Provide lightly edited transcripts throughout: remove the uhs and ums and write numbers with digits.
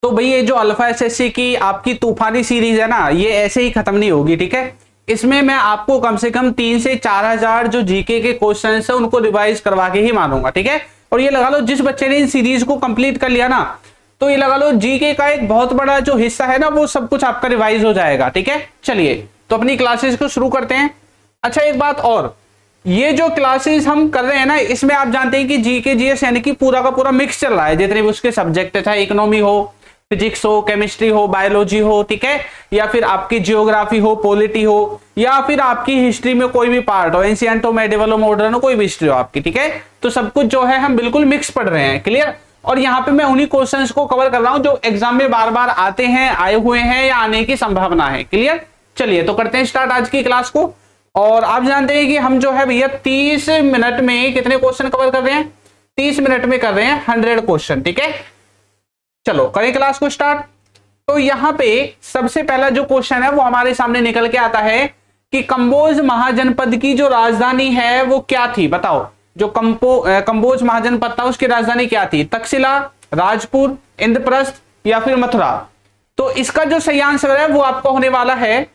तो भाई ये जो अल्फा एसएससी की आपकी तूफानी सीरीज है ना, ये ऐसे ही खत्म नहीं होगी, ठीक है। इसमें मैं आपको कम से कम 3 से 4 हजार जो जीके के क्वेश्चन है उनको रिवाइज करवा के ही मानूंगा, ठीक है। और ये लगा लो जिस बच्चे ने इन सीरीज को कंप्लीट कर लिया ना, तो ये लगा लो जीके का एक बहुत बड़ा जो हिस्सा है ना वो सब कुछ आपका रिवाइज हो जाएगा, ठीक है। चलिए तो अपनी क्लासेस को शुरू करते हैं। अच्छा एक बात और, ये जो क्लासेस हम कर रहे हैं ना, इसमें आप जानते हैं कि जीके जीएस यानी कि पूरा का पूरा मिक्स चल रहा है, जितने भी उसके सब्जेक्ट है, चाहे इकोनॉमी हो, फिजिक्स हो, केमिस्ट्री हो, बायोलॉजी हो, ठीक है, या फिर आपकी जियोग्राफी हो, पॉलिटी हो, या फिर आपकी हिस्ट्री में कोई भी पार्ट हो, एंशिएंट हो, मेडिवल हो, मॉडर्न हो, कोई भी हिस्ट्री हो आपकी, ठीक है। तो सब कुछ जो है हम बिल्कुल मिक्स पढ़ रहे हैं, क्लियर। और यहाँ पे मैं उन्हीं क्वेश्चंस को कवर कर रहा हूं जो एग्जाम में बार बार आते हैं, आए हुए हैं या आने की संभावना है, क्लियर। चलिए तो करते हैं स्टार्ट आज की क्लास को। और आप जानते हैं कि हम जो है भैया 30 मिनट में कितने क्वेश्चन कवर कर रहे हैं, 30 मिनट में कर रहे हैं 100 क्वेश्चन, ठीक है। चलो करें क्लास को स्टार्ट। तो यहां पे सबसे पहला जो क्वेश्चन है वो हमारे सामने निकल के आता है कि कंबोज महाजनपद की जो राजधानी है वो क्या थी, बताओ। जो कंबोज महाजनपद था उसकी राजधानी क्या थी, तक्षशिला, राजपुर, इंद्रप्रस्थ या फिर मथुरा। तो इसका जो सही आंसर है वो आपका होने वाला है,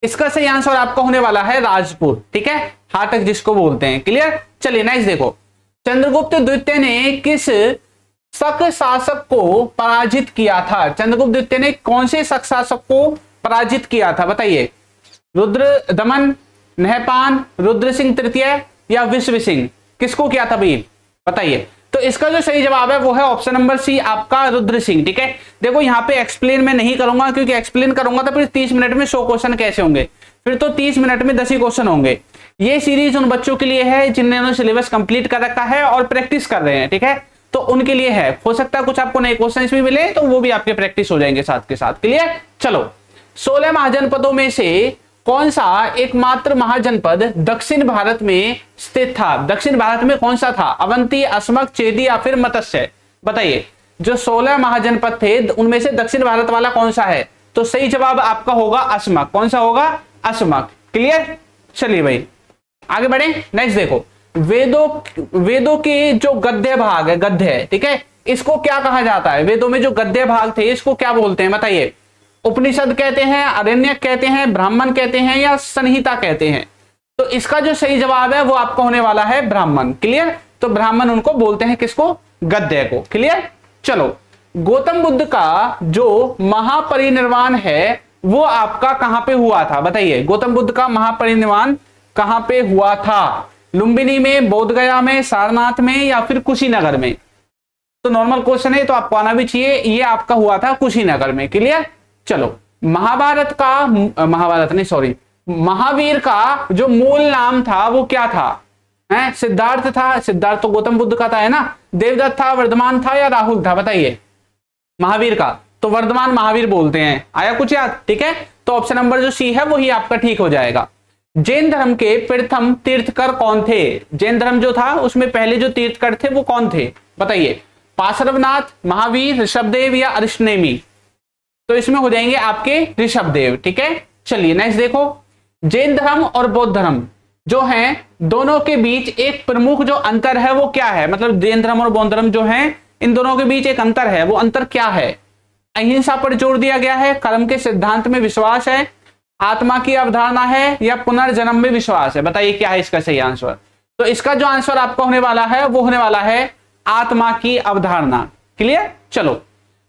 इसका सही आंसर आपका होने वाला है राजपुर, ठीक है, हाटक जिसको बोलते हैं, क्लियर। चलिए नेक्स्ट देखो, चंद्रगुप्त द्वितीय ने किस शक शासक को पराजित किया था। चंद्रगुप्त द्वितीय ने कौन से शक शासक को पराजित किया था, बताइए। रुद्र दमन, नहपान, रुद्र सिंह तृतीय या विश्व सिंह, किसको किया था भाई, बताइए। तो इसका जो सही जवाब है वो है ऑप्शन नंबर सी, आपका रुद्र सिंह, ठीक है। देखो यहाँ पे एक्सप्लेन मैं नहीं करूंगा, क्योंकि एक्सप्लेन करूंगा तो फिर 30 मिनट में 100 क्वेश्चन कैसे होंगे, फिर तो 30 मिनट में 10 ही क्वेश्चन होंगे। ये सीरीज उन बच्चों के लिए है जिन्होंने सिलेबस कंप्लीट कर रखा है और प्रैक्टिस कर रहे हैं, ठीक है, तो उनके लिए है। हो सकता है कुछ आपको नए क्वेश्चन भी मिले तो वो भी आपके प्रैक्टिस हो जाएंगे साथ के साथ, क्लियर। चलो 16 महाजनपदों में से कौन सा एकमात्र महाजनपद दक्षिण भारत में स्थित था। दक्षिण भारत में कौन सा था, अवंती, असमक, चेदी या फिर मत्स्य, बताइए। जो 16 महाजनपद थे उनमें से दक्षिण भारत वाला कौन सा है, तो सही जवाब आपका होगा असमक। कौन सा होगा, असमक, क्लियर। चलिए भाई आगे बढ़े, नेक्स्ट देखो, वेदों के जो गद्य भाग है, गद्य है, ठीक है, इसको क्या कहा जाता है। वेदों में जो गद्य भाग थे इसको क्या बोलते हैं, बताइए। उपनिषद कहते हैं, अरण्यक कहते हैं, ब्राह्मण कहते हैं या संहिता कहते हैं। तो इसका जो सही जवाब है वो आपका होने वाला है ब्राह्मण, क्लियर। तो ब्राह्मण उनको बोलते हैं, किसको, गद्य को, क्लियर। चलो गौतम बुद्ध का जो महापरिनिर्वाण है वो आपका कहां पे हुआ था, बताइए। गौतम बुद्ध का महापरिनिर्वाण कहां पे हुआ था, लुम्बिनी में, बोधगया में, सारनाथ में या फिर कुशीनगर में। तो नॉर्मल क्वेश्चन है तो आपको आना भी चाहिए, ये आपका हुआ था कुशीनगर में, क्लियर। चलो महावीर का जो मूल नाम था वो क्या था, है सिद्धार्थ था, सिद्धार्थ तो गौतम बुद्ध का था, है ना। देवदत्त था, वर्धमान था या राहुल था, बताइए। महावीर का तो वर्धमान महावीर बोलते हैं, आया कुछ याद, ठीक है। तो ऑप्शन नंबर जो सी है वही आपका ठीक हो जाएगा। जैन धर्म के प्रथम तीर्थकर कौन थे, जैन धर्म जो था उसमें पहले जो तीर्थकर थे वो कौन थे, बताइए। पार्श्वनाथ, महावीर, ऋषभदेव या अरिष्टनेमी। तो इसमें हो जाएंगे आपके ऋषभदेव, ठीक है। चलिए नेक्स्ट देखो, जैन धर्म और बौद्ध धर्म जो हैं दोनों के बीच एक प्रमुख जो अंतर है वो क्या है, मतलब जैन धर्म और बौद्ध धर्म जो हैं इन दोनों के बीच एक अंतर है, वो अंतर क्या है। अहिंसा पर जोर दिया गया है, कर्म के सिद्धांत में विश्वास है, आत्मा की अवधारणा है या पुनर्जन्म में विश्वास है, बताइए क्या है इसका सही आंसर। तो इसका जो आंसर आपका होने वाला है वो होने वाला है आत्मा की अवधारणा, क्लियर। चलो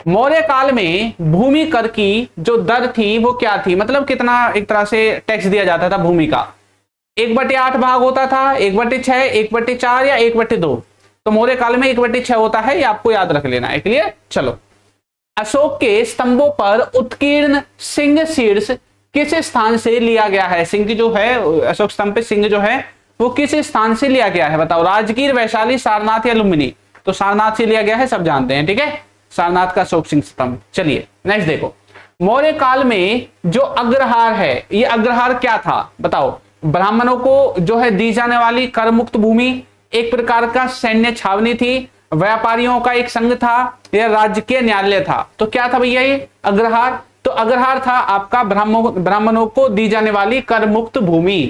मौर्य काल में भूमि कर की जो दर थी वो क्या थी, मतलब कितना एक तरह से टैक्स दिया जाता था भूमि का। 1/8 भाग होता था, 1/6, 1/4 या 1/2। तो मौर्य काल में 1/6 होता है, ये आपको याद रख लेना है, क्लियर। चलो अशोक के स्तंभों पर उत्कीर्ण सिंह शीर्ष किस स्थान से लिया गया है, सिंह जो है अशोक स्तंभ पे सिंह जो है वो किस स्थान से लिया गया है, बताओ। राजगीर, वैशाली, सारनाथ या लुम्बिनी। तो सारनाथ से लिया गया है, सब जानते हैं, ठीक है, सारनाथ का अशोक सिंह स्तंभ। चलिए नेक्स्ट देखो, मौर्य काल में जो अग्रहार है ये अग्रहार क्या था, बताओ। ब्राह्मणों को जो है दी जाने वाली कर मुक्त भूमि, एक प्रकार का सैन्य छावनी थी, व्यापारियों का एक संघ था या राजकीय न्यायालय था। तो क्या था भैया ये अग्रहार, तो अग्रहार था आपका ब्राह्मणों को दी जाने वाली कर मुक्त भूमि,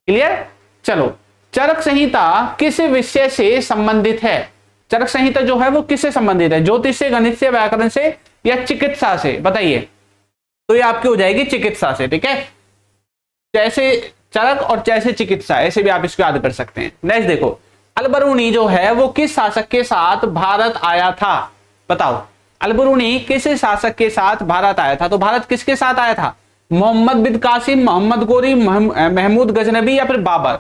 क्लियर। चलो चरक संहिता किस विषय से संबंधित है, चरक संहिता जो है वो किससे संबंधित है? ज्योतिष से, गणित से, व्याकरण से या चिकित्सा से? बताइए। तो ये आपकी हो जाएगी चिकित्सा से, ठीक है। जैसे चरक और जैसे चिकित्सा, ऐसे भी आप इसको याद कर सकते हैं। नेक्स्ट देखो, अल-बरूनी जो है वो किस शासक के साथ भारत आया था? बताओ, अल-बरूनी किस शासक के साथ भारत आया था? तो भारत किसके साथ आया था? मोहम्मद बिन कासिम, मोहम्मद गोरी, महमूद गजनबी या फिर बाबर?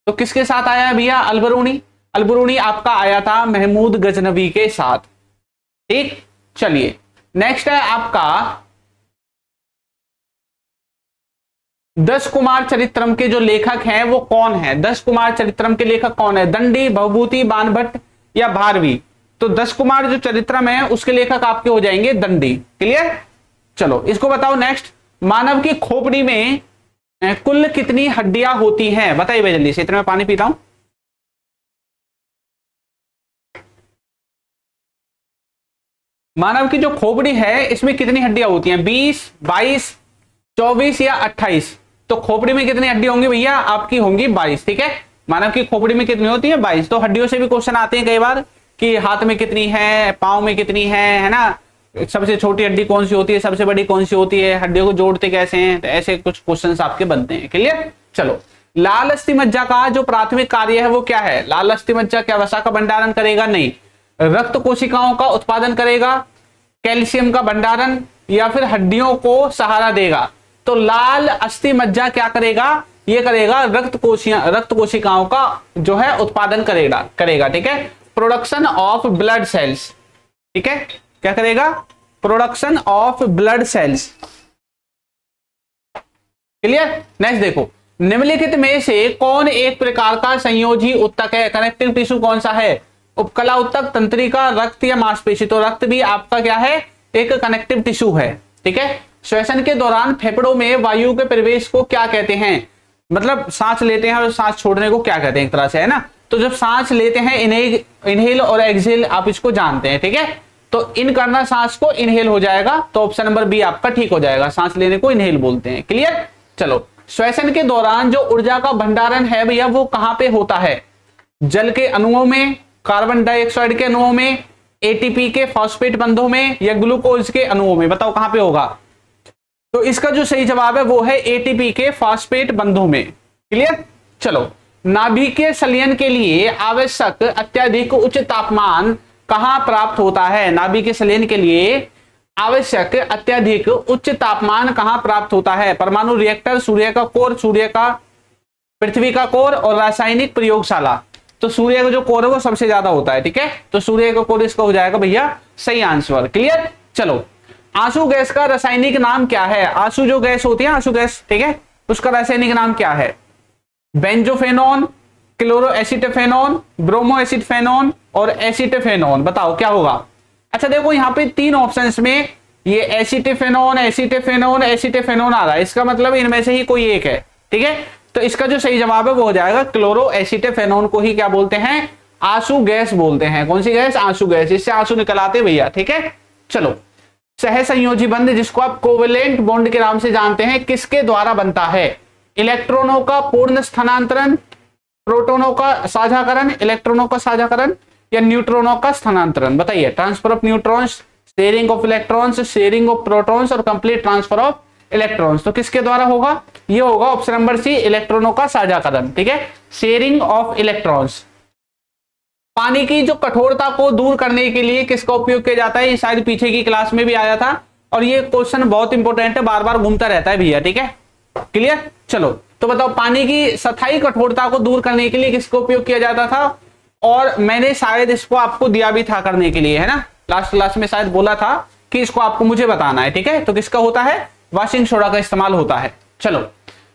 तो किसके साथ आया है भैया अल-बरूनी? अल-बरूनी आपका आया था महमूद गजनबी के साथ, ठीक। चलिए नेक्स्ट है आपका 10 कुमार चरित्रम के जो लेखक हैं वो कौन है? 10 कुमार चरित्रम के लेखक कौन है? दंडी, भवभूति, बाणभट्ट या भारवी? तो 10 कुमार जो चरित्रम है उसके लेखक आपके हो जाएंगे दंडी। क्लियर? चलो इसको बताओ। नेक्स्ट, मानव की खोपड़ी में कुल कितनी हड्डियां होती हैं? बताइए भाई जल्दी से, इतना मैं पानी पीता हूं। मानव की जो खोपड़ी है इसमें कितनी हड्डियां होती हैं? 20, 22, 24 या 28? तो खोपड़ी में कितनी हड्डी होंगी भैया? आपकी होंगी 22, ठीक है। मानव की खोपड़ी में कितनी होती है? 22। तो हड्डियों से भी क्वेश्चन आते हैं कई बार कि हाथ में कितनी है, पांव में कितनी है ना। सबसे छोटी हड्डी कौन सी होती है, सबसे बड़ी कौन सी होती है, हड्डियों को जोड़ते कैसे हैं? तो ऐसे कुछ क्वेश्चंस आपके बनते हैं। क्लियर? चलो, लाल अस्थि मज्जा का जो प्राथमिक कार्य है वो क्या है? लाल अस्थि मज्जा क्या वसा का भंडारण करेगा? नहीं। रक्त कोशिकाओं का उत्पादन करेगा, कैल्शियम का भंडारण, या फिर हड्डियों को सहारा देगा? तो लाल अस्थि मज्जा क्या करेगा? ये करेगा रक्त कोशिकाओं का जो है उत्पादन करेगा, ठीक है। प्रोडक्शन ऑफ ब्लड सेल्स, ठीक है। क्या करेगा? Production of blood cells. Clear? Next देखो, निम्नलिखित में से कौन एक प्रकार का संयोजी उत्तक है? कनेक्टिव टिश्यू कौन सा है? उपकला उत्तक, तंत्रिका, रक्त या मांसपेशी? तो रक्त भी आपका क्या है? एक कनेक्टिव टिश्यू है, ठीक है। श्वसन के दौरान फेफड़ों में वायु के प्रवेश को क्या कहते हैं? मतलब सांस लेते हैं और सांस छोड़ने को क्या कहते हैं, एक तरह से, है ना। तो जब सांस लेते हैं इनहेल और एक्सहेल आप इसको जानते हैं, ठीक है। तो इन करना सांस को इनहेल हो जाएगा, तो ऑप्शन नंबर बी आपका ठीक हो जाएगा। सांस लेने को इनहेल बोलते हैं। क्लियर? चलो, श्वसन के दौरान जो ऊर्जा का भंडारण है भैया वो कहां पे होता है? जल के अणुओं में, कार्बन डाइऑक्साइड के अणुओं में, एटीपी के फॉस्फेट बंधों में या ग्लूकोज के अणुओं में? बताओ कहां पे होगा? तो इसका जो सही जवाब है वो है एटीपी के फॉस्फेट बंधों में। क्लियर? चलो, नाभिकीय संलयन के लिए आवश्यक अत्यधिक उच्च तापमान कहां प्राप्त होता है? नाभिकीय संलयन के लिए आवश्यक अत्यधिक उच्च तापमान कहां प्राप्त होता है? परमाणु रिएक्टर, सूर्य का कोर, सूर्य का पृथ्वी का कोर और रासायनिक प्रयोगशाला? तो सूर्य का जो कोर है वो सबसे ज्यादा होता है, ठीक है। तो सूर्य का कोर इसका हो जाएगा भैया सही आंसर। क्लियर? चलो, आंसू गैस का रासायनिक नाम क्या है? आंसू जो गैस होती है, आंसू गैस, ठीक है, उसका रासायनिक नाम क्या है? बेंजोफेनोन, क्लोरोएसिटफेनोन, ब्रोमोएसिडफेनोन और एसिटफेनोन? बताओ क्या होगा? अच्छा देखो, यहाँ पे 3 ऑप्शंस में ये एसिटफेनोन, एसिटफेनोन, एसिटफेनोन आ रहा है। इसका मतलब इनमें से ही कोई एक है, ठीक है। तो इसका जो सही जवाब है वो हो जाएगा क्लोरोएसिटफेनोन को ही क्या बोलते हैं? आंसू गैस बोलते हैं। कौन सी गैस? आंसू गैस। इससे आंसू निकल आते भैया, ठीक है। चलो, सहसंयोजी बंध जिसको आप कोवेलेंट बॉन्ड के नाम से जानते हैं, किसके द्वारा बनता है? इलेक्ट्रॉनों का पूर्ण स्थानांतरण, प्रोटोनों का साझाकरण, इलेक्ट्रॉनों का साझाकरण या न्यूट्रॉनों का स्थानांतरण? बताइए। Transfer of neutrons, sharing of electrons, sharing of protons और कंप्लीट ट्रांसफर ऑफ इलेक्ट्रॉन्स? तो किसके द्वारा होगा? ये होगा ऑप्शन नंबर सी, इलेक्ट्रॉनों का साझाकरण, ठीक है, शेयरिंग ऑफ इलेक्ट्रॉन्स। पानी की जो कठोरता को दूर करने के लिए किसका उपयोग किया जाता है? ये शायद पीछे की क्लास में भी आया था और ये क्वेश्चन बहुत इंपॉर्टेंट है, बार बार घूमता रहता है भैया, ठीक है। क्लियर? चलो, तो बताओ, पानी की स्थायी कठोरता को दूर करने के लिए किसका उपयोग किया जाता था? और मैंने शायद इसको आपको दिया भी था करने के लिए, है ना। लास्ट क्लास में शायद बोला था कि इसको आपको मुझे बताना है, ठीक है। तो किसका होता है? वाशिंग सोडा का इस्तेमाल होता है। चलो,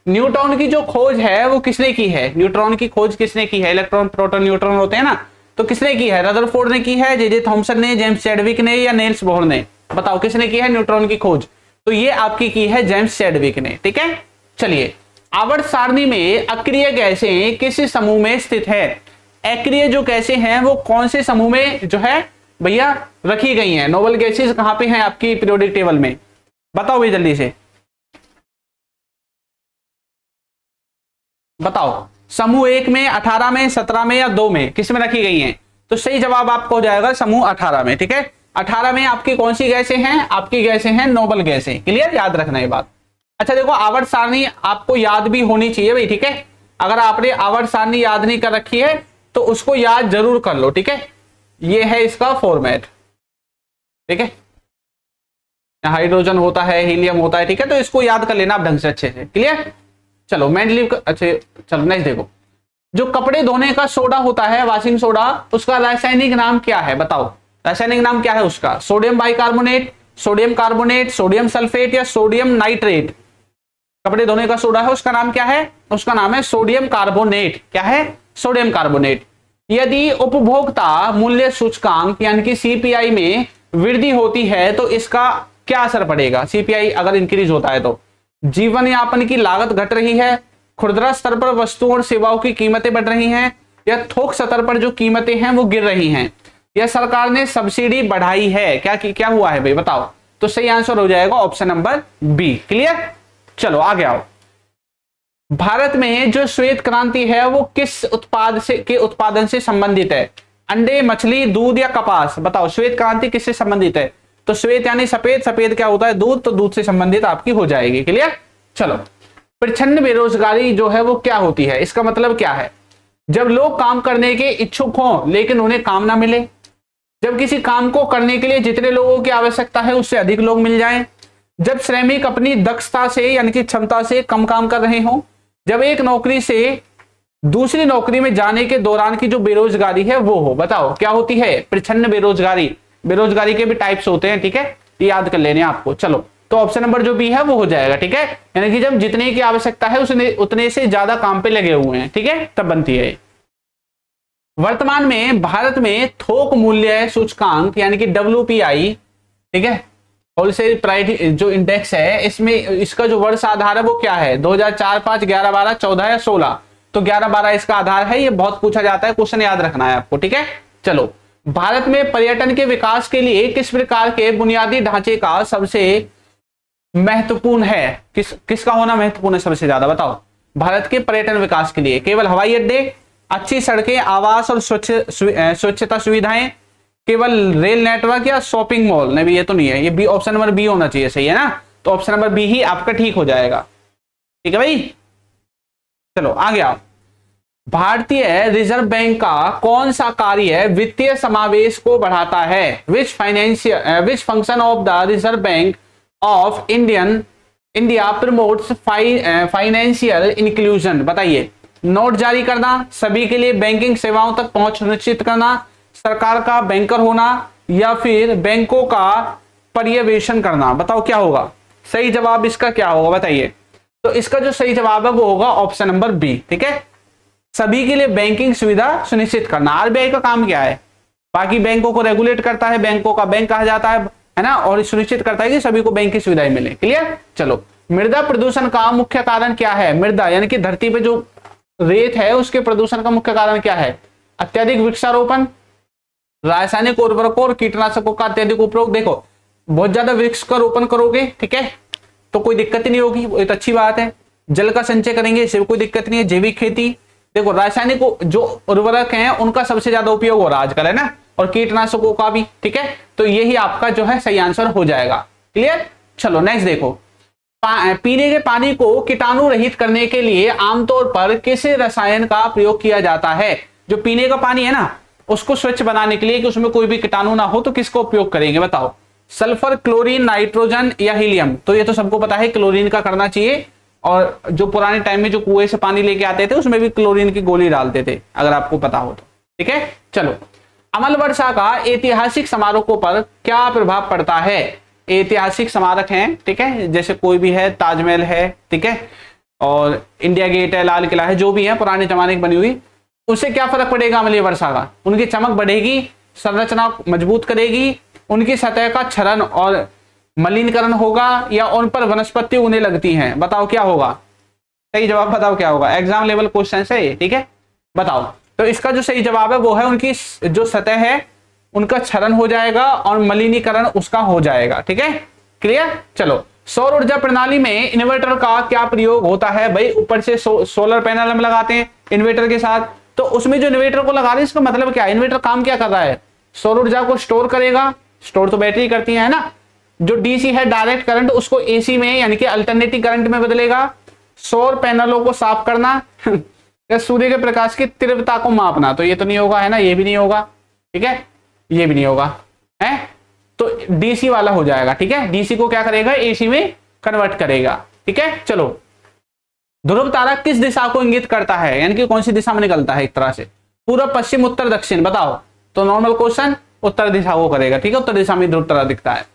न्यूट्रॉन की जो खोज है वो किसने की है? न्यूट्रॉन की खोज किसने की है? इलेक्ट्रॉन, प्रोटॉन, न्यूट्रॉन होते हैं ना, तो किसने की है? रदरफोर्ड ने की है, जे थॉमसन ने, जेम्स चैडविक ने या नेल्स बोहर ने? बताओ किसने की है न्यूट्रॉन की खोज? तो ये आपकी की है जेम्स चैडविक ने, ठीक है। चलिए, आवर्त सारणी में अक्रिय गैसें किस समूह में स्थित है? अक्रिय जो गैसें हैं वो कौन से समूह में जो है भैया रखी गई हैं? नोबल गैसेस कहां पे हैं आपकी पीरियोडिक टेबल में? बताओ भाई जल्दी से बताओ। समूह 1 में, 18 में, 17 में या 2 में? किस में रखी गई हैं? तो सही जवाब आपका हो जाएगा समूह 18 में। ठीक है, 18 में आपकी कौन सी गैसें हैं? आपकी गैसें हैं नोबल गैसें। क्लियर, याद रखना ये बात। अच्छा देखो, आवर्त सारणी आपको याद भी होनी चाहिए भाई। ठीक है, अगर आपने आवर्त सारणी याद नहीं कर रखी है तो उसको याद जरूर कर लो। ठीक है, ये है इसका फॉर्मेट। ठीक है, हाइड्रोजन होता है, हीलियम होता है। ठीक है, तो इसको याद कर लेना आप ढंग से अच्छे से। क्लियर, चलो मेंडलीव अच्छा चलो नेक्स्ट देखो, जो कपड़े धोने का सोडा होता है, वॉशिंग सोडा, उसका रासायनिक नाम क्या है? बताओ, रासायनिक नाम क्या है उसका? Sodium bicarbonate, sodium carbonate, sodium sulphate या सोडियम नाइट्रेट? कपड़े धोने का सोडा है, उसका नाम क्या है? उसका नाम है सोडियम कार्बोनेट। क्या है? Sodium carbonate. यदि उपभोक्ता मूल्य सूचकांक यानी कि सीपीआई में वृद्धि होती है तो इसका क्या असर पड़ेगा? सीपीआई अगर इंक्रीज होता है तो जीवन यापन की लागत घट रही है, खुदरा स्तर पर वस्तुओं और सेवाओं की कीमतें बढ़ रही हैं, या थोक स्तर पर जो कीमतें हैं वो गिर रही हैं, या सरकार ने सब्सिडी बढ़ाई है। क्या हुआ है भाई बताओ? तो सही आंसर हो जाएगा ऑप्शन नंबर बी। क्लियर, चलो आगे आओ। भारत में जो श्वेत क्रांति है वो किस उत्पादन से संबंधित है? अंडे, मछली, दूध या कपास? बताओ, श्वेत क्रांति किससे संबंधित है? तो श्वेत यानी सफेद, सफेद क्या होता है? दूध, तो दूध से संबंधित आपकी हो जाएगी। क्लियर, चलो। प्रच्छन्न बेरोजगारी जो है वो क्या होती है? इसका मतलब क्या है? जब लोग काम करने के इच्छुक हों लेकिन उन्हें काम ना मिले, जब किसी काम को करने के लिए जितने लोगों की आवश्यकता है उससे अधिक लोग मिल जाएं, जब श्रमिक अपनी दक्षता से यानी कि क्षमता से कम काम कर रहे हों, जब एक नौकरी से दूसरी नौकरी में जाने के दौरान की जो बेरोजगारी है वो हो। बताओ क्या होती है? प्रच्छन्न बेरोजगारी। बेरोजगारी के भी टाइप्स होते हैं। ठीक है, ये याद कर लेने आपको। चलो, तो ऑप्शन नंबर जो बी है वो हो जाएगा। ठीक है, यानी कि जब जितने की आवश्यकता है उतने से ज्यादा काम पे लगे हुए हैं। ठीक है, तब बनती है। वर्तमान में भारत में थोक मूल्य सूचकांक यानी कि WPI, ठीक है, होलसेल प्राइस जो इंडेक्स है, इसमें इसका जो वर्ष आधार है वो क्या है? 2004, 5, 11, 12, 14 या 16? तो 11, 12 इसका आधार है। ये बहुत पूछा जाता है, क्वेश्चन याद रखना है आपको। ठीक है, चलो। भारत में पर्यटन के विकास के लिए किस प्रकार के बुनियादी ढांचे का सबसे महत्वपूर्ण है? किसका होना महत्वपूर्ण है सबसे ज्यादा? बताओ, भारत के पर्यटन विकास के लिए केवल हवाई अड्डे, अच्छी सड़कें, आवास और स्वच्छता सुविधाएं, केवल रेल नेटवर्क या शॉपिंग मॉल? नहीं, ये तो नहीं है। ये बी, ऑप्शन नंबर बी होना चाहिए। सही है ना? तो ऑप्शन नंबर बी ही आपका ठीक हो जाएगा। ठीक है भाई, चलो आगे आओ। भारतीय रिजर्व बैंक का कौन सा कार्य वित्तीय समावेश को बढ़ाता है? Which function of the reserve bank of India promotes financial inclusion? बताइए। नोट जारी करना, सभी के लिए बैंकिंग सेवाओं तक पहुंच सुनिश्चित करना, सरकार का बैंकर होना, या फिर बैंकों का पर्यवेक्षण करना? बताओ क्या होगा सही जवाब इसका? क्या होगा बताइए? तो इसका जो सही जवाब है वो होगा ऑप्शन नंबर बी। ठीक है, सभी के लिए बैंकिंग सुविधा सुनिश्चित करना। आरबीआई का काम क्या है? बाकी बैंकों को रेगुलेट करता है, बैंकों का बैंक कहा जाता है ना, और सुनिश्चित करता है कि सभी को बैंक की सुविधाएं मिले। क्लियर, चलो। मृदा प्रदूषण का मुख्य कारण क्या है? मृदा यानी कि धरती पे जो रेत है उसके प्रदूषण का मुख्य कारण क्या है? अत्यधिक वृक्षारोपण, रासायनिक उर्वरकों और कीटनाशकों का अत्यधिक उपयोग। देखो, बहुत ज्यादा वृक्ष का रोपण करोगे, ठीक है, तो कोई दिक्कत ही नहीं होगी, वो एक अच्छी बात है। जल का संचय करेंगे, इससे कोई दिक्कत नहीं है। जैविक खेती, देखो रासायनिक जो उर्वरक हैं उनका सबसे ज्यादा उपयोग हो रहा है आजकल, है ना, और कीटनाशकों का भी। ठीक है, तो यही आपका जो है सही आंसर हो जाएगा। क्लियर, चलो नेक्स्ट देखो। पीने के पानी को कीटाणु रहित करने के लिए आमतौर पर किस रसायन का प्रयोग किया जाता है? जो पीने का पानी है ना, उसको स्वच्छ बनाने के लिए कि उसमें कोई भी कीटाणु ना हो, तो किसका उपयोग करेंगे बताओ? सल्फर, क्लोरीन, नाइट्रोजन या हीलियम? तो ये तो सबको पता है क्लोरीन का करना चाहिए, और जो पुराने टाइम में जो कुएं से पानी लेके आते थे उसमें भी क्लोरीन की गोली डालते थे, अगर आपको पता हो तो। ठीक है, चलो। अमल वर्षा का ऐतिहासिक स्मारकों पर क्या प्रभाव पड़ता है? ऐतिहासिक स्मारक हैं, ठीक है, जैसे कोई भी है, ताजमहल है, ठीक है, और इंडिया गेट है, लाल किला है, जो भी है पुराने जमाने की बनी हुई, उससे क्या फर्क पड़ेगा अम्लीय वर्षा का? उनकी चमक बढ़ेगी, संरचना मजबूत करेगी, उनकी सतह का क्षरण और मलिनीकरण होगा, या उन पर वनस्पति उगने लगती हैं? बताओ क्या होगा सही जवाब? बताओ क्या होगा? एग्जाम लेवल क्वेश्चन है ये, ठीक है, बताओ। तो इसका जो सही जवाब है वो है उनकी जो सतह है उनका क्षरण हो जाएगा और मलिनीकरण उसका हो जाएगा। ठीक है, क्लियर, चलो। सौर ऊर्जा प्रणाली में इन्वर्टर का क्या प्रयोग होता है? भाई ऊपर से सोलर पैनल हम लगाते हैं इन्वर्टर के साथ, तो उसमें जो इन्वर्टर को लगा रहे हैं इसका मतलब क्या है, इन्वर्टर काम क्या कर रहा है, सौर ऊर्जा को स्टोर करेगा, स्टोर तो बैटरी करती है ना। जो डीसी है डायरेक्ट करंट उसको एसी में यानी कि अल्टरनेटिंग करंट में बदलेगा। सौर पैनलों को साफ करना या सूर्य के प्रकाश की तीव्रता को मापना, तो ये तो नहीं होगा है ना, ये भी नहीं होगा, ठीक है, ये भी नहीं होगा है, तो डीसी वाला हो जाएगा, ठीक है। डीसी को क्या करेगा, एसी में कन्वर्ट करेगा, ठीक है। चलो, ध्रुव तारा किस दिशा को इंगित करता है, यानी कि कौन सी दिशा में निकलता है एक तरह से, पूर्व पश्चिम उत्तर दक्षिण, बताओ। तो नॉर्मल क्वेश्चन उत्तर दिशा को करेगा, ठीक है, उत्तर दिशा में ध्रुव तारा दिखता है।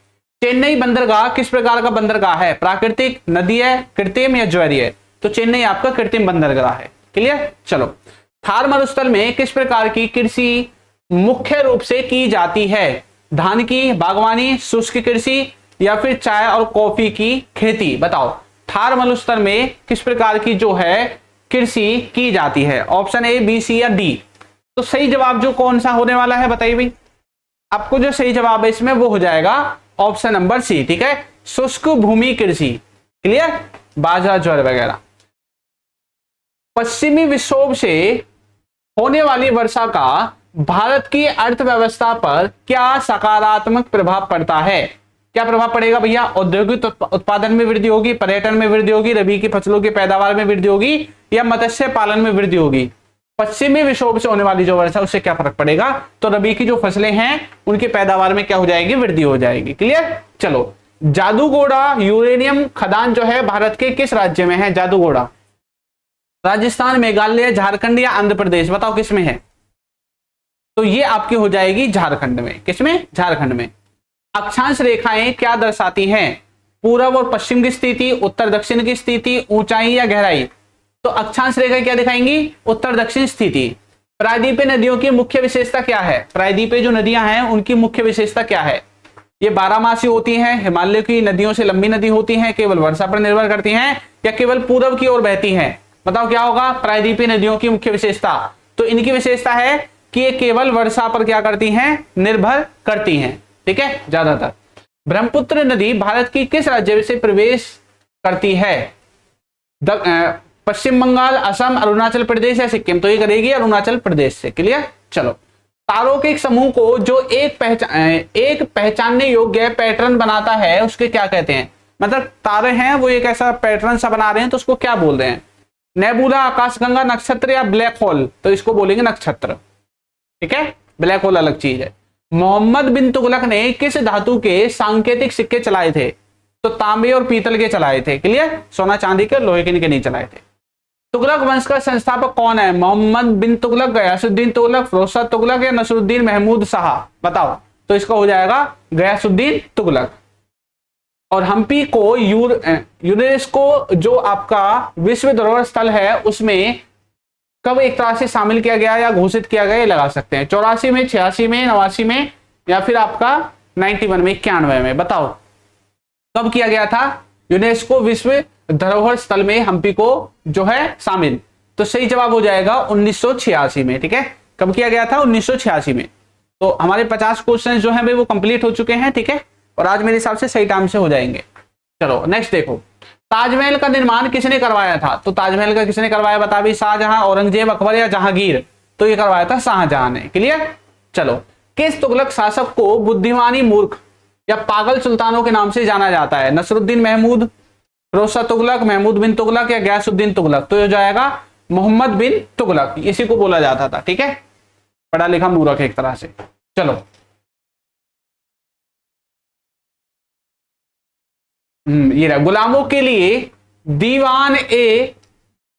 चेन्नई बंदरगाह किस प्रकार का बंदरगाह है, प्राकृतिक, नदीय, कृत्रिम या ज्वारीय, तो चेन्नई आपका कृत्रिम बंदरगाह है, क्लियर। चलो, थार मरुस्थल में किस प्रकार की कृषि मुख्य रूप से की जाती है, धान की, बागवानी, शुष्क कृषि या फिर चाय और कॉफी की खेती, बताओ। थार मरुस्थल में किस प्रकार की जो है कृषि की जाती है, ऑप्शन ए, बी, सी या डी। तो सही जवाब जो कौन सा होने वाला है बताइए भाई, आपको जो सही जवाब है इसमें वो हो जाएगा ऑप्शन नंबर सी, ठीक है, शुष्क भूमि कृषि, क्लियर, बाजरा, ज्वार वगैरह। पश्चिमी विक्षोभ से होने वाली वर्षा का भारत की अर्थव्यवस्था पर क्या सकारात्मक प्रभाव पड़ता है, क्या प्रभाव पड़ेगा भैया, औद्योगिक उत्पादन में वृद्धि होगी, पर्यटन में वृद्धि होगी, रबी की फसलों की पैदावार में वृद्धि होगी या मत्स्य पालन में वृद्धि होगी। पश्चिमी विक्षोभ से होने वाली जो वर्षा उससे क्या फर्क पड़ेगा, तो रबी की जो फसलें हैं उनकी पैदावार में क्या हो जाएगी, वृद्धि हो जाएगी, क्लियर। चलो, जादूगोड़ा यूरेनियम खदान जो है भारत के किस राज्य में है, जादूगोड़ा, राजस्थान, मेघालय, झारखंड या आंध्र प्रदेश, बताओ किस में है। तो ये आपकी हो जाएगी झारखंड में, किसमें, झारखंड में। अक्षांश रेखाएं क्या दर्शाती हैं, पूर्व और पश्चिम की स्थिति, उत्तर दक्षिण की स्थिति, ऊंचाई या गहराई, तो अक्षांश रेखाएं क्या दिखाएंगी, उत्तर दक्षिण स्थिति। प्रायद्वीपीय नदियों की मुख्य विशेषता क्या है, प्रायद्वीपीय जो नदियां हैं उनकी मुख्य विशेषता क्या है, ये 12मासी होती हैं, हिमालय की नदियों से लंबी नदी होती हैं, केवल वर्षा पर निर्भर करती हैं या केवल पूर्व की ओर बहती हैं, बताओ क्या होगा प्रायद्वीपीय नदियों की मुख्य विशेषता। तो इनकी विशेषता है कि ये केवल वर्षा पर क्या करती हैं, निर्भर करती हैं, ठीक है, ज्यादातर। ब्रह्मपुत्र नदी भारत की किस राज्य से प्रवेश करती है, पश्चिम बंगाल, असम, अरुणाचल प्रदेश या सिक्किम, तो ये करेगी अरुणाचल प्रदेश से, क्लियर। चलो, तारों के एक समूह को जो एक पहचानने योग्य पैटर्न बनाता है उसके क्या कहते हैं, मतलब तारे हैं वो एक ऐसा पैटर्न सा बना रहे हैं तो उसको क्या बोल रहे हैं, नेबुला, आकाशगंगा, नक्षत्र या ब्लैक होल, तो इसको बोलेंगे नक्षत्र, ठीक है, ब्लैक होल अलग चीज है। मोहम्मद बिन तुगलक ने किस धातु के सांकेतिक सिक्के चलाए थे, तो तांबे और पीतल के चलाए थे, क्लियर, सोना चांदी के, लोहे के नहीं चलाए थे। तुगलक वंश का संस्थापक कौन है, मोहम्मद बिन तुगलक, गयासुद्दीन तुगलक, फिरोजशाह तुगलक या नसरुद्दीन महमूद शाह, बताओ। तो इसका हो जाएगा गयासुद्दीन तुगलक। और हम्पी को यूनेस्को जो आपका विश्व धरोहर स्थल है उसमें कब एक तरह से शामिल किया गया या घोषित किया गया, ये लगा सकते हैं, 84 में, 86 में, 89 में या फिर आपका 91 में, 91 में, बताओ कब किया गया था यूनेस्को विश्व धरोहर स्थल में हम्पी को जो है शामिल। तो सही जवाब हो जाएगा 1986 में, ठीक है, कब किया गया था, 1986 में। तो हमारे 50 क्वेश्चन जो हैं वो कंप्लीट हो चुके हैं, ठीक है, और आज मेरे हिसाब से सही टाइम से हो जाएंगे। चलो नेक्स्ट देखो, ताजमहल का निर्माण किसने करवाया था, तो ताजमहल का किसने करवाया बता भी, शाहजहां, औरंगजेब, अकबर या जहांगीर, तो ये करवाया था शाहजहां ने, क्लियर। चलो, किस तुगलक शासक को बुद्धिमानी मूर्ख या पागल सुल्तानों के नाम से जाना जाता है, नसरुद्दीन महमूद, फिरोजशाह तुगलक, महमूद बिन तुगलक या गयासुद्दीन तुगलक, तो ये जाएगा मोहम्मद बिन तुगलक, इसी को बोला जाता था, ठीक है, पढ़ा लिखा मूर्ख एक तरह से। चलो, ये रहा, गुलामों के लिए दीवान ए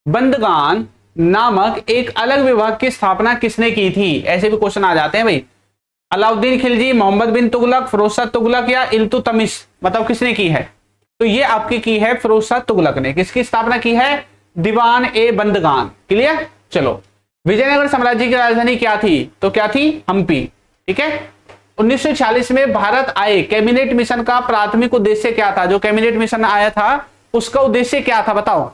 बंदगान नामक एक अलग विभाग की स्थापना किसने की थी, ऐसे भी क्वेश्चन आ जाते हैं भाई। अलाउद्दीन खिलजी, मोहम्मद बिन तुगलक, फिरोजशाह तुगलक या इल्तुतमिश, बताओ किसने की है, तो ये आपकी की है फिरोजशाह तुगलक ने। किसकी स्थापना की है, दीवान ए बंदगान, क्लियर। चलो, विजयनगर साम्राज्य की राजधानी क्या थी, तो क्या थी, हम्पी, ठीक है। 1946 में भारत आए कैबिनेट मिशन का प्राथमिक उद्देश्य क्या था, जो कैबिनेट मिशन आया था उसका उद्देश्य क्या था, बताओ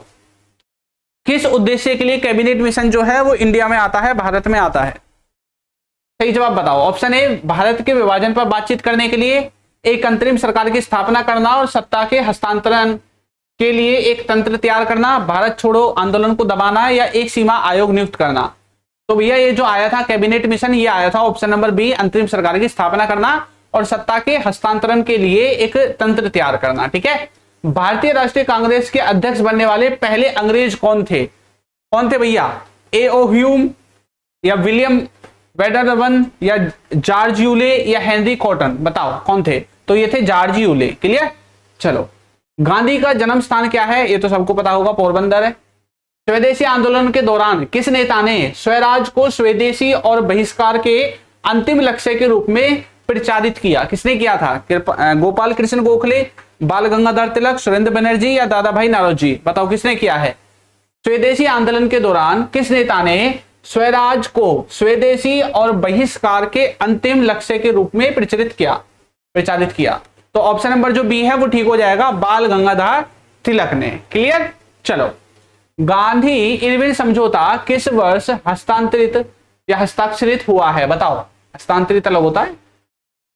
किस उद्देश्य के लिए कैबिनेट मिशन जो है वो इंडिया में आता है, भारत में आता है, सही जवाब बताओ। ऑप्शन ए, भारत के विभाजन पर बातचीत करने के लिए, एक अंतरिम सरकार की स्थापना करना और सत्ता के हस्तांतरण के लिए एक तंत्र तैयार करना, भारत छोड़ो आंदोलन को दबाना या एक सीमा आयोग नियुक्त करना, तो भैया ये जो आया था कैबिनेट मिशन, ये आया था ऑप्शन नंबर बी, अंतरिम सरकार की स्थापना करना और सत्ता के हस्तांतरण के लिए एक तंत्र तैयार करना। ठीक है, भारतीय राष्ट्रीय कांग्रेस के अध्यक्ष बनने वाले पहले अंग्रेज कौन थे? कौन थे भैया? A.O. ह्यूम या विलियम वेडरवन या जॉर्ज यूले या हेनरी कॉटन? बताओ कौन थे? तो ये थे जॉर्ज यूले। क्लियर? चलो, गांधी का जन्म स्थान क्या है? ये तो सबको पता होगा, पोरबंदर है। स्वदेशी आंदोलन के दौरान किस नेता ने स्वराज को स्वदेशी और बहिष्कार के अंतिम लक्ष्य के रूप में प्रचारित किया? किसने किया था? गोपाल कृष्ण गोखले, बाल गंगाधर तिलक, सुरेंद्र बनर्जी या दादा भाई नौरोजी? बताओ किसने किया है? स्वदेशी आंदोलन के दौरान किस नेता ने स्वराज को स्वदेशी और बहिष्कार के अंतिम लक्ष्य के रूप में प्रचारित किया? तो ऑप्शन नंबर जो बी है वो ठीक हो जाएगा, बाल गंगाधर तिलक ने। क्लियर? चलो, गांधी इरविन समझौता किस वर्ष हस्तांतरित या हस्ताक्षरित हुआ है? बताओ। हस्तांतरित अलग होता है,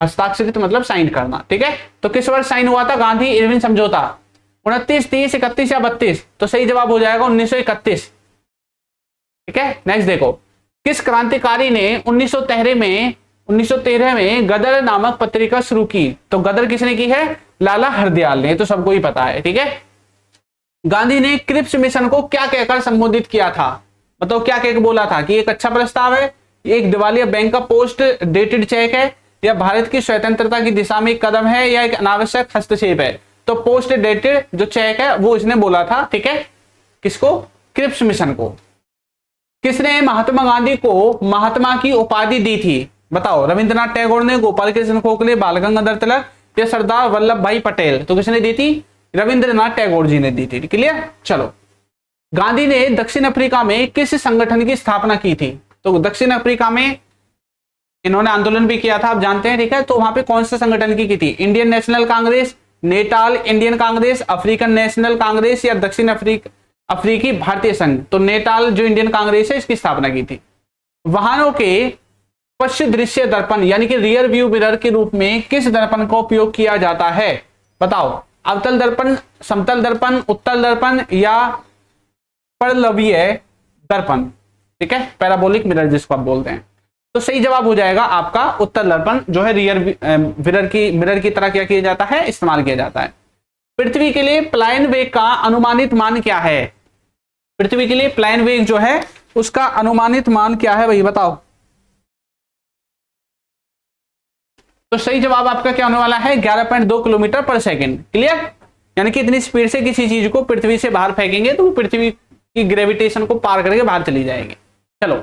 हस्ताक्षरित मतलब साइन करना। ठीक है, तो किस वर्ष साइन हुआ था गांधी इरविन समझौता? 29, 30, 31 या 32? तो सही जवाब हो जाएगा 1931। ठीक है, नेक्स्ट देखो, किस क्रांतिकारी ने 1913 में गदर नामक पत्रिका शुरू की? तो गदर किसने की है? लाला हरदयाल ने, तो सबको ही पता है। ठीक है, गांधी ने क्रिप्स मिशन को क्या कहकर संबोधित किया था? मतलब क्या कहकर बोला था कि एक अच्छा प्रस्ताव है, एक दिवालिया बैंक का पोस्ट डेटेड चेक है, या भारत की स्वतंत्रता की दिशा में एक कदम है, या एक अनावश्यक हस्तक्षेप है? तो पोस्ट डेटेड जो चेक है वो इसने बोला था। ठीक है, किसको? क्रिप्स मिशन को। किसने महात्मा गांधी को महात्मा की उपाधि दी थी? बताओ। रविंद्रनाथ टैगोर ने, गोपाल कृष्ण गोखले, बाल गंगाधर तिलक या सरदार वल्लभ भाई पटेल? तो किसने दी थी? रविंद्रनाथ टैगोर जी ने दी थी। क्लियर? चलो, गांधी ने दक्षिण अफ्रीका में किस संगठन की स्थापना की थी? तो दक्षिण अफ्रीका में इन्होंने आंदोलन भी किया था, आप जानते हैं। ठीक है, तो वहां पे कौन से संगठन की थी? Indian national Congress, Natal Indian Congress, African national Congress या दक्षिण अफ्रीकी भारतीय संघ? तो नेटाल जो इंडियन कांग्रेस है इसकी स्थापना की थी। वाहनों के पश्च दृश्य दर्पण यानी कि रियर व्यू मिरर के रूप में किस दर्पण का उपयोग किया जाता है? बताओ। अवतल दर्पण, समतल दर्पण, उत्तल दर्पण या परलवीय दर्पण? ठीक है, पैराबोलिक मिरर जिसको आप बोलते हैं। तो सही जवाब हो जाएगा आपका उत्तल दर्पण, जो है रियर मिरर की तरह क्या किया जाता है? इस्तेमाल किया जाता है। पृथ्वी के लिए प्लायन वेग का अनुमानित मान क्या है? पृथ्वी के लिए प्लायन वेग जो है उसका अनुमानित मान क्या है भाई? बताओ। तो सही जवाब आपका क्या होने वाला है? 11.2 किलोमीटर पर सेकंड। क्लियर? यानी कि इतनी स्पीड से किसी चीज को पृथ्वी से बाहर फेंकेंगे तो वो पृथ्वी की ग्रेविटेशन को पार करके बाहर चली जाएगी। चलो,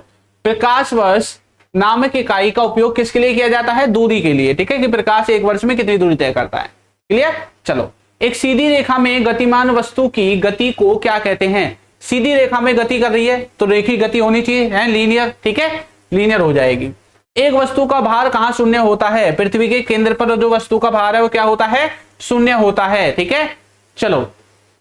प्रकाश वर्ष नामक इकाई का उपयोग किसके लिए किया जाता है? दूरी के लिए। ठीक है, कि प्रकाश एक वर्ष में कितनी दूरी तय करता है। क्लियर? चलो, एक सीधी रेखा में गतिमान वस्तु की गति को क्या कहते हैं? सीधी रेखा में गति कर रही है तो रेखीय गति होनी चाहिए, है लीनियर। ठीक है, लीनियर हो जाएगी। एक वस्तु का भार कहां शून्य होता है? पृथ्वी के केंद्र पर जो वस्तु का भार है वो क्या होता है? शून्य होता है। ठीक है, चलो,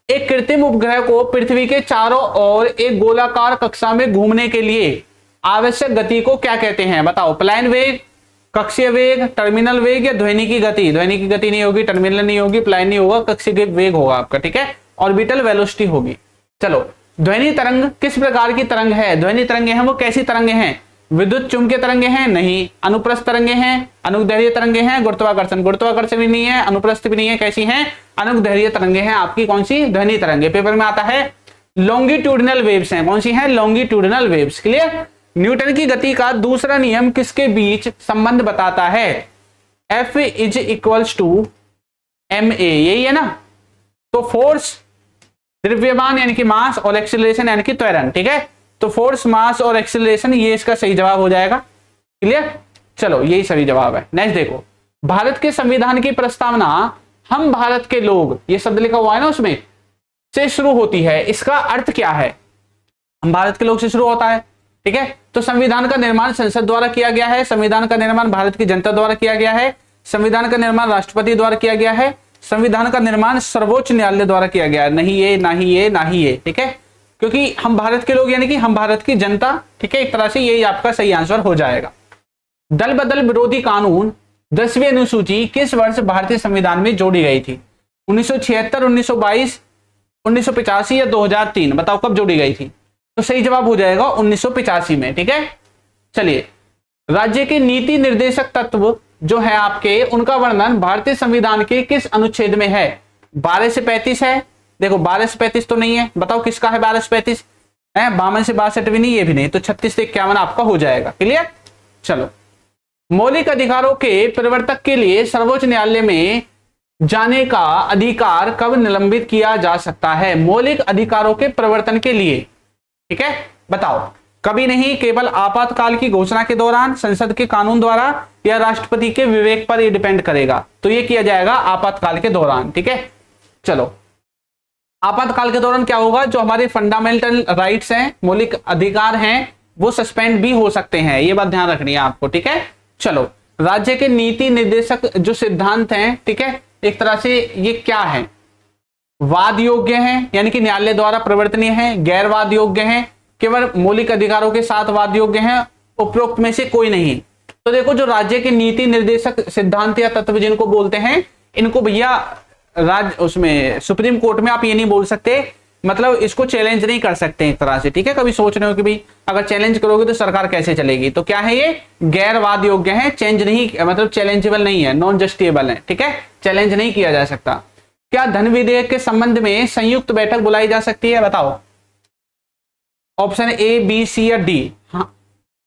एक कृत्रिम उपग्रह को पृथ्वी के चारों ओर एक गोलाकार कक्षा में घूमने के लिए आवश्यक गति को क्या कहते हैं? बताओ। प्लायन वेग, कक्षीय वेग, टर्मिनल वेग या ध्वनिकी गति? ध्वनिकी गति नहीं होगी, टर्मिनल नहीं होगी, प्लायन नहीं होगा, कक्षीय वेग होगा आपका। ठीक है, ऑर्बिटल वेलोसिटी होगी। चलो, ध्वनि तरंग किस प्रकार की तरंग है? ध्वनि तरंगे हैं वो कैसी तरंगे हैं? विद्युत चुंबकीय तरंगे हैं? नहीं। अनुप्रस्थ तरंगे हैं? अनुदैर्घ्य तरंगे हैं? गुरुत्वाकर्षण भी नहीं है, अनुप्रस्थ भी नहीं है। कैसी हैं? अनुदैर्घ्य तरंगे हैं आपकी। कौन सी? ध्वनि तरंगे। पेपर में आता है लॉन्गिट्यूडिनल वेव्स हैं। कौन सी हैं? Longitudinal waves. क्लियर? न्यूटन की गति का दूसरा नियम किसके बीच संबंध बताता है? F = ma, यही है ना? तो फोर्स, द्रव्यमान यानी कि मास, और एक्सीलरेशन यानी कि त्वरण। ठीक है, तो फोर्स, मास और एक्सीलरेशन, ये इसका सही जवाब हो जाएगा। क्लियर? चलो, यही सही जवाब है। नेक्स्ट देखो, भारत के संविधान की प्रस्तावना हम भारत के लोग, ये शब्द लिखा हुआ है ना उसमें, से शुरू होती है। इसका अर्थ क्या है? हम भारत के लोग से शुरू होता है। ठीक है, तो संविधान का निर्माण संसद द्वारा किया गया है, संविधान का निर्माण भारत की जनता द्वारा किया गया है, संविधान का निर्माण राष्ट्रपति द्वारा किया गया है, संविधान का निर्माण सर्वोच्च न्यायालय द्वारा किया गया है। नहीं ये, ना ही ये, ना ही ये। ठीक है, क्योंकि हम भारत के लोग यानी कि हम भारत की जनता। ठीक है, एक तरह से यही आपका सही आंसर हो जाएगा। दल बदल विरोधी कानून 10वीं अनुसूची किस वर्ष भारतीय संविधान में जोड़ी गई थी? 1976, 1922, 1985 या 2003? बताओ कब जोड़ी गई थी? तो सही जवाब हो जाएगा 1985 में। ठीक है, चलिए, राज्य के नीति निर्देशक तत्व जो है आपके, उनका वर्णन भारतीय संविधान के किस अनुच्छेद में है? 12 से 35 है। देखो 12 से 35 तो नहीं है, बताओ किसका है 12 से 35 है? 52 से 62 भी नहीं, ये भी नहीं, तो 36 से 51 आपका हो जाएगा। क्लियर? चलो, मौलिक अधिकारों के प्रवर्तक के लिए सर्वोच्च न्यायालय में जाने का अधिकार कब निलंबित किया जा सकता है? मौलिक अधिकारों के प्रवर्तन के लिए, ठीक है, बताओ। कभी नहीं, केवल आपातकाल की घोषणा के दौरान, संसद के कानून द्वारा, या राष्ट्रपति के विवेक पर ये डिपेंड करेगा। तो ये किया जाएगा आपातकाल के दौरान। ठीक है, चलो, आपातकाल के दौरान क्या होगा? जो हमारे फंडामेंटल राइट्स हैं, मौलिक अधिकार हैं, वो सस्पेंड भी हो सकते हैं, ये बात ध्यान रखनी है आपको। ठीक है, चलो, राज्य के नीति निर्देशक जो सिद्धांत हैं, ठीक है, एक तरह से ये क्या है? वाद योग्य हैं, यानी कि न्यायालय द्वारा प्रवर्तनीय है, गैर वाद योग्य हैं, केवल मौलिक अधिकारों के साथ वाद योग्य हैं, उपरोक्त में से कोई नहीं। तो देखो, जो राज्य के नीति निर्देशक सिद्धांत या तत्व जिनको बोलते हैं, इनको भैया उसमें सुप्रीम कोर्ट में आप ये नहीं बोल सकते, मतलब इसको चैलेंज नहीं कर सकते एक तरह से। ठीक है, कभी सोच रहे हो कि भाई अगर चैलेंज करोगे तो सरकार कैसे चलेगी? तो क्या है, ये गैर वाद योग्य है, चेंज नहीं, मतलब चैलेंजेबल नहीं है, नॉन जस्टिएबल है। ठीक है, चैलेंज नहीं किया जा सकता। क्या धन विधेयक के संबंध में संयुक्त बैठक बुलाई जा सकती है? बताओ, ऑप्शन ए, बी, सी या डी? हाँ,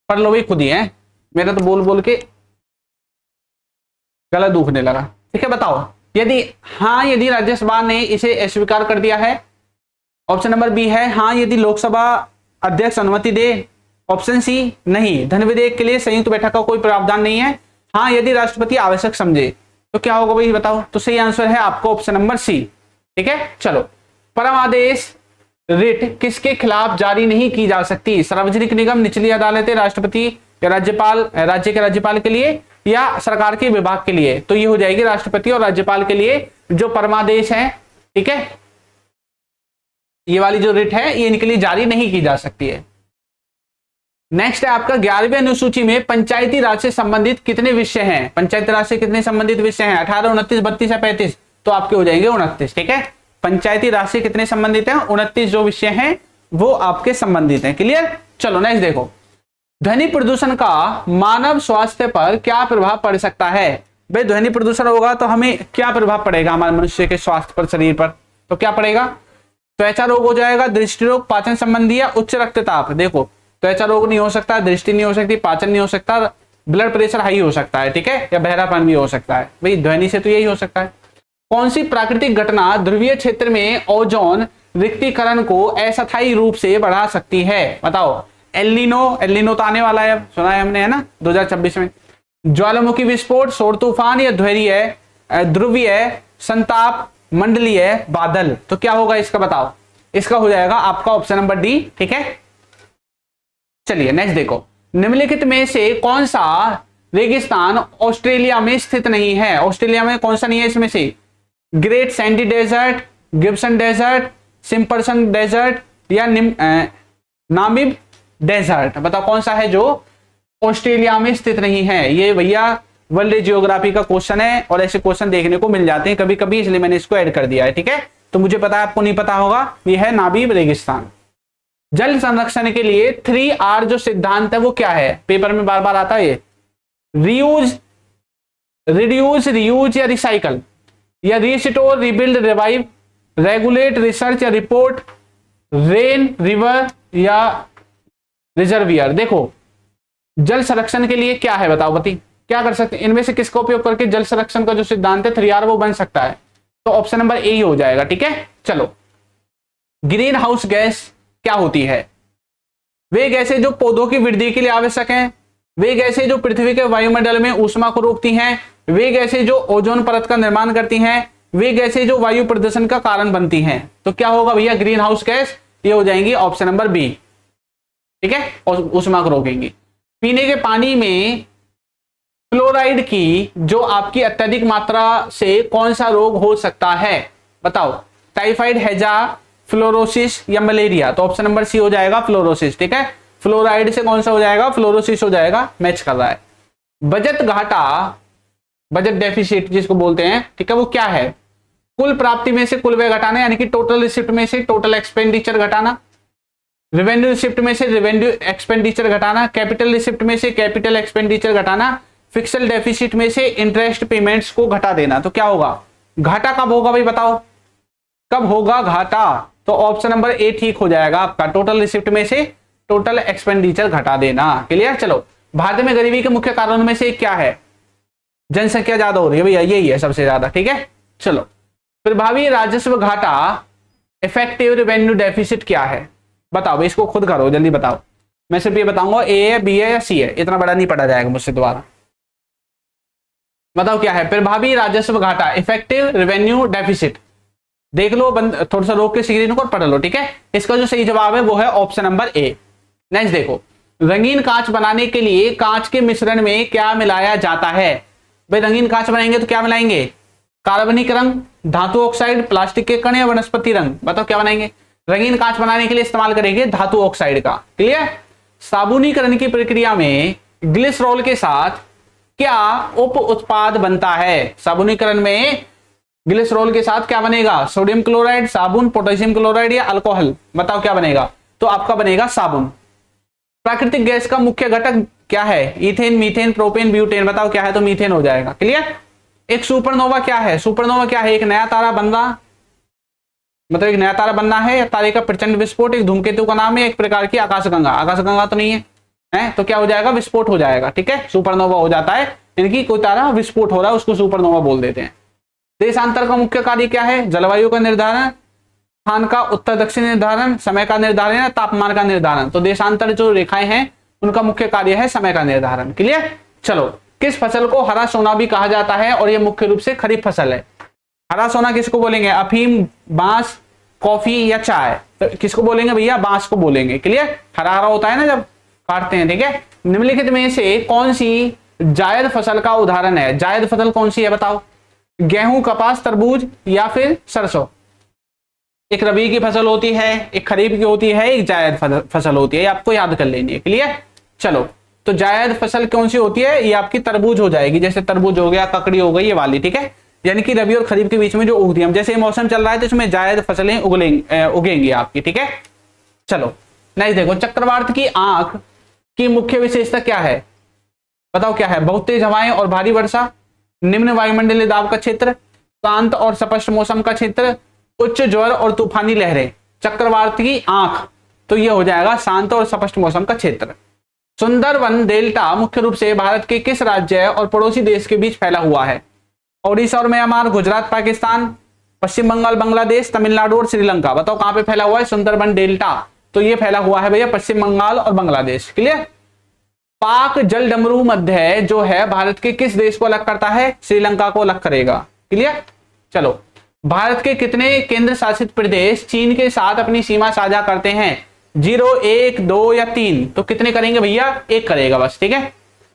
पढ़ लो भाई खुद ही है, मेरा तो बोल बोल के गला दुखने लगा। ठीक है, बताओ, यदि हाँ, यदि राज्यसभा ने इसे अस्वीकार कर दिया है। ऑप्शन नंबर बी है हाँ, यदि लोकसभा अध्यक्ष अनुमति दे। ऑप्शन सी, नहीं, धन विधेयक के लिए संयुक्त बैठक का कोई प्रावधान नहीं है। हाँ, यदि राष्ट्रपति आवश्यक समझे। तो क्या होगा भाई, बताओ? तो सही आंसर है आपको ऑप्शन नंबर सी। ठीक है, चलो, परम आदेश रिट किसके खिलाफ जारी नहीं की जा सकती? सार्वजनिक निगम, निचली अदालतें, राष्ट्रपति या राज्यपाल, राज्य के राज्यपाल के लिए, या सरकार के विभाग के लिए? तो ये हो जाएगी राष्ट्रपति और राज्यपाल के लिए जो परमादेश है। ठीक है, ये वाली जो रिट है ये इनके लिए जारी नहीं की जा सकती है। नेक्स्ट है आपका 11वीं अनुसूची में पंचायती राज से संबंधित कितने विषय हैं? पंचायती राज से कितने संबंधित विषय हैं? 18, 29, 32 या 35? तो आपके हो जाएंगे 29। ठीक है, पंचायती राज से कितने संबंधित हैं? 29 जो विषय हैं वो आपके संबंधित हैं। क्लियर? चलो, नेक्स्ट देखो, ध्वनि प्रदूषण का मानव स्वास्थ्य पर क्या प्रभाव पड़ सकता है? भाई ध्वनि प्रदूषण होगा तो हमें क्या प्रभाव पड़ेगा हमारे मनुष्य के स्वास्थ्य पर, शरीर पर? तो क्या पड़ेगा? त्वचा रोग हो जाएगा, दृष्टि रोग, पाचन संबंधी या उच्च रक्तचाप। देखो, त्वचा रोग नहीं हो सकता, दृष्टि नहीं हो सकती, पाचन नहीं हो सकता, ब्लड प्रेशर हाई हो सकता है। ठीक है, या बहरापन भी हो सकता है। भाई ध्वनि से तो यही हो सकता है। कौन सी प्राकृतिक घटना ध्रुवीय क्षेत्र में ओजोन रिक्तीकरण को अस्थायी रूप से बढ़ा सकती है? बताओ। एलिनो, एलिनो तो आने वाला है, सुना है हमने, है ना, 2026 में। ज्वालामुखी विस्फोट, सौर तूफान या ध्रुवीय संताप, मंडलीय बादल? तो क्या होगा इसका, बताओ? इसका हो जाएगा आपका ऑप्शन नंबर डी। ठीक है, चलिए नेक्स्ट देखो, निम्नलिखित में से कौन सा रेगिस्तान ऑस्ट्रेलिया में स्थित नहीं है? ऑस्ट्रेलिया में कौन सा नहीं है इसमें से? Great Sandy Desert, Gibson Desert, Simpson Desert या नामिब डेजर्ट? बताओ कौन सा है जो ऑस्ट्रेलिया में स्थित नहीं है? ये भैया वर्ल्ड जियोग्राफी का क्वेश्चन है और ऐसे क्वेश्चन देखने को मिल जाते हैं कभी कभी, इसलिए मैंने इसको ऐड कर दिया है। ठीक है, तो मुझे पता है आपको नहीं पता होगा, ये है नामीब रेगिस्तान। जल संरक्षण के लिए 3R जो सिद्धांत है वो क्या है? पेपर में बार बार आता है ये, रीयूज, रिड्यूस, रीयूज या रिसाइकल, या restore, rebuild, revive, regulate, research या रिपोर्ट, रेन, रिवर या रिजर्वियर? देखो, जल संरक्षण के लिए क्या है बताओ, बती क्या कर सकते हैं? इनमें से किसका उपयोग करके जल संरक्षण का जो सिद्धांत है 3R वो बन सकता है? तो ऑप्शन नंबर ए ही हो जाएगा। ठीक है, चलो, ग्रीन हाउस गैस क्या होती है? वे गैसें जो पौधों की वृद्धि के लिए आवश्यक हैं, वे गैसें जो पृथ्वी के वायुमंडल में ऊष्मा को रोकती हैं, वे गैसें जो ओजोन परत का निर्माण करती हैं, वे गैसें जो वायु प्रदूषण का कारण बनती हैं। तो क्या होगा भैया? ग्रीन हाउस गैस, ये हो जाएंगी ऑप्शन नंबर बी। ठीक है, और ऊष्मा को रोकेंगी। पीने के पानी में फ्लोराइड की जो आपकी अत्यधिक मात्रा से कौन सा रोग हो सकता है? बताओ, टाइफाइड, हैजा, फ्लोरोसिस या मलेरिया? तो ऑप्शन नंबर सी हो जाएगा फ्लोरोसिस। ठीक है, फ्लोराइड से कौन सा हो जाएगा? फ्लोरोसिस हो जाएगा, मैच कर रहा है। बजट घाटा, बजट डेफिसिट जिसको बोलते हैं, ठीक है, वो क्या है? कुल प्राप्ति में से कुल व्यय घटाना, यानी कि टोटल रिसिप्ट में से टोटल एक्सपेंडिचर घटाना, रेवेन्यू रिसिप्ट में से रेवेन्यू एक्सपेंडिचर घटाना, कैपिटल रिसिप्ट में से कैपिटल एक्सपेंडिचर घटाना, फिक्सल डेफिसिट में से इंटरेस्ट पेमेंट्स को घटा देना। तो क्या होगा, घाटा कब होगा भाई बताओ, कब होगा घाटा? तो ऑप्शन नंबर ए ठीक हो जाएगा आपका, टोटल रिसिप्ट में से टोटल एक्सपेंडिचर घटा देना। क्लियर? चलो, भारत में गरीबी के मुख्य कारणों में से क्या है? जनसंख्या ज्यादा हो रही है भैया, यही है सबसे ज्यादा। ठीक है, चलो, प्रभावी राजस्व घाटा इफेक्टिव रेवेन्यू डेफिसिट क्या है? बताओ भाई, इसको खुद करो, जल्दी बताओ। मैं सिर्फ ये बताऊंगा ए है, बी है या सी है, इतना बड़ा नहीं पढ़ा जाएगा मुझसे दोबारा। बताओ क्या है प्रभावी राजस्व घाटा, इफेक्टिव रेवेन्यू डेफिसिट। देख लो, थोड़ा सा रोक के स्क्रीन को पढ़ लो। ठीक है, इसका जो सही जवाब है वो है ऑप्शन नंबर ए। नेक्स्ट देखो, रंगीन कांच बनाने के लिए कांच के मिश्रण में क्या मिलाया जाता है? भाई रंगीन कांच बनाएंगे तो क्या मिलाएंगे? कार्बनिक रंग, धातु ऑक्साइड, प्लास्टिक के कण या वनस्पति रंग। बताओ क्या बनाएंगे? रंगीन कांच बनाने के लिए इस्तेमाल करेंगे धातु ऑक्साइड का। क्लियर? साबुनीकरण की प्रक्रिया में ग्लिसरॉल के साथ क्या उप उत्पाद बनता है? साबुनीकरण में ग्लिसरॉल के साथ क्या बनेगा? सोडियम क्लोराइड, साबुन, पोटेशियम क्लोराइड या अल्कोहल। बताओ क्या बनेगा? तो आपका बनेगा साबुन। प्राकृतिक गैस का मुख्य घटक क्या है? Ethane, methane, propane, butane. बताओ क्या है? तो मीथेन हो जाएगा। क्लियर? एक सुपरनोवा क्या है? सुपरनोवा क्या है? एक नया तारा बनना, मतलब एक नया तारा बनना है, या तारे का प्रचंड विस्फोट। एक धूमकेतु का नाम है, एक प्रकार की आकाशगंगा। आकाशगंगा तो नहीं है, तो क्या हो जाएगा? विस्फोट हो जाएगा। ठीक है, सुपरनोवा हो जाता है, इनकी कोई तारा विस्फोट हो रहा है उसको सुपरनोवा बोल देते हैं। देशांतर का मुख्य कार्य क्या है? जलवायु का निर्धारण, स्थान का उत्तर दक्षिण निर्धारण, समय का निर्धारण या तापमान का निर्धारण। तो देशांतर जो रेखाएं हैं उनका मुख्य कार्य है समय का निर्धारण। क्लियर? चलो, किस फसल को हरा सोना भी कहा जाता है और यह मुख्य रूप से खरीफ फसल है? हरा सोना किसको बोलेंगे? अफीम, बांस, कॉफी या चाय। तो किसको बोलेंगे भैया? बांस को बोलेंगे। क्लियर? हरा हरा होता है ना जब काटते हैं। ठीक है, निम्नलिखित में से कौन सी जायद फसल का उदाहरण है? जायद फसल कौन सी है बताओ? गेहूं, कपास, तरबूज या फिर सरसों। एक रबी की फसल होती है, एक खरीफ की होती है, एक जायद फसल होती है, आपको याद कर लेनी है। क्लियर? चलो, तो जायद फसल कौन सी होती है? ये आपकी तरबूज हो जाएगी, जैसे तरबूज हो गया, ककड़ी हो गई, ये वाली। ठीक है, यानी कि रबी और खरीफ के बीच में जो उगती है, जैसे मौसम चल रहा है तो इसमें जायद फसलें उगेंगी आपकी। ठीक है, चलो नेक्स्ट देखो, चक्रवात की आंख की मुख्य विशेषता क्या है? बताओ क्या है? बहुत तेज हवाएं और भारी वर्षा, निम्न वायुमंडलीय दाब का क्षेत्र, शांत और स्पष्ट मौसम का क्षेत्र, उच्च ज्वार और तूफानी लहरें। चक्रवात की आंख, तो ये हो जाएगा शांत और स्पष्ट मौसम का क्षेत्र। सुंदरवन डेल्टा मुख्य रूप से भारत के किस राज्य और पड़ोसी देश के बीच फैला हुआ है? ओडिशा और म्यांमार, गुजरात, पाकिस्तान, पश्चिम बंगाल, बांग्लादेश, तमिलनाडु और श्रीलंका। बताओ कहां पे फैला हुआ है सुंदरबन डेल्टा? तो ये फैला हुआ है भैया पश्चिम बंगाल और बांग्लादेश। क्लियर? पाक जल डमरू मध्य जो है भारत के किस देश को अलग करता है? श्रीलंका को अलग करेगा। क्लियर? चलो, भारत के कितने केंद्र शासित प्रदेश चीन के साथ अपनी सीमा साझा करते हैं? 0, 1, 2 या 3। तो कितने करेंगे भैया? 1 करेगा बस। ठीक है,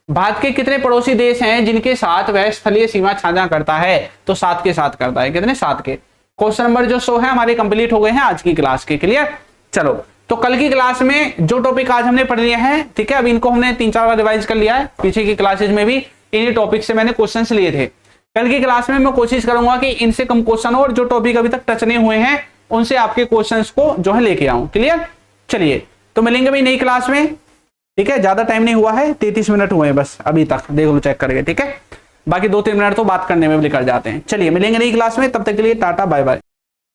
भारत के कितने पड़ोसी देश हैं जिनके साथ वह स्थलीय सीमा साझा करता है? तो 7 के साथ करता है। कितने? 7 के। क्वेश्चन नंबर जो 100 है हमारे कंप्लीट हो गए हैं आज की क्लास के। क्लियर? चलो, तो कल की क्लास में जो टॉपिक आज हमने पढ़ लिया है, ठीक है, अब इनको हमने 3-4 बार रिवाइज कर लिया है, पीछे की क्लासेज में भी इन्हीं टॉपिक से मैंने क्वेश्चंस लिए थे। कल की क्लास में मैं कोशिश करूंगा कि इनसे कम क्वेश्चन हो और जो टॉपिक अभी तक टच नहीं हुए हैं उनसे आपके क्वेश्चंस को जो है लेके आऊं। क्लियर? चलिए, तो मिलेंगे भाई नई क्लास में। ठीक है, ज्यादा टाइम नहीं हुआ है, 33 मिनट हुए हैं बस अभी तक, देख लो चेक करके। ठीक है, बाकी 2-3 मिनट तो बात करने में भी निकल जाते हैं। चलिए मिलेंगे नई क्लास में, तब तक के लिए टाटा बाय बाय।